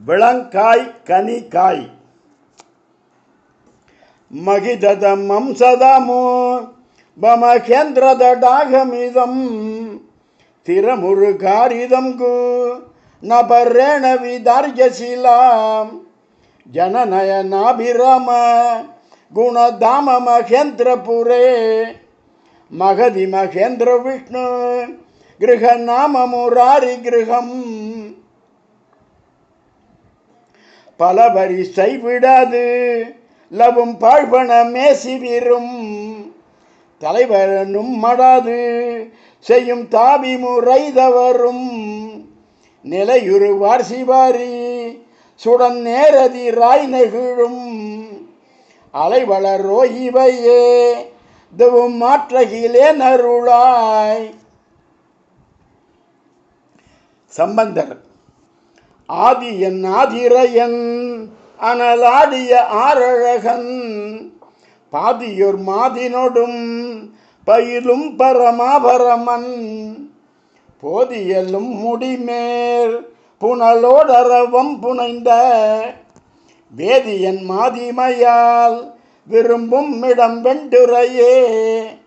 விளங்காய் கனிகாய் மகிததம் அம்சதமோ பமகேந்திரதடாகமிதம் திரமுருகாரிதம் கு நபரேண விதார்யசீலாம் ஜனநயனாபிராம குணதாம மகேந்திரபுரே மகதி மகேந்திர விஷ்ணு கிருஹநாம முராரி கிருஹம் பல வரிசை விடாது லவும் பாழ்பண மேசிவிரும் தலைவரனும் மடாது செய்யும் தாபி முறைதவரும் நிலையுருவார் சிவாரி சுடன் நேரதி ராய் நெகிழும் அலைவளரோ இவையே துவும் மாற்றகிலே நருளாய். சம்பந்தர் ஆதியன் ஆதிரையன் அனலாடிய ஆரழகன் பாதியோர் மாதினொடும் பயிலும் பரமாபரமன் போதியலும் முடிமேல் புனலோடரவம் புனைந்த வேதியன் மாதிமையால் விரும்பும் இடம் வெண்டுரையே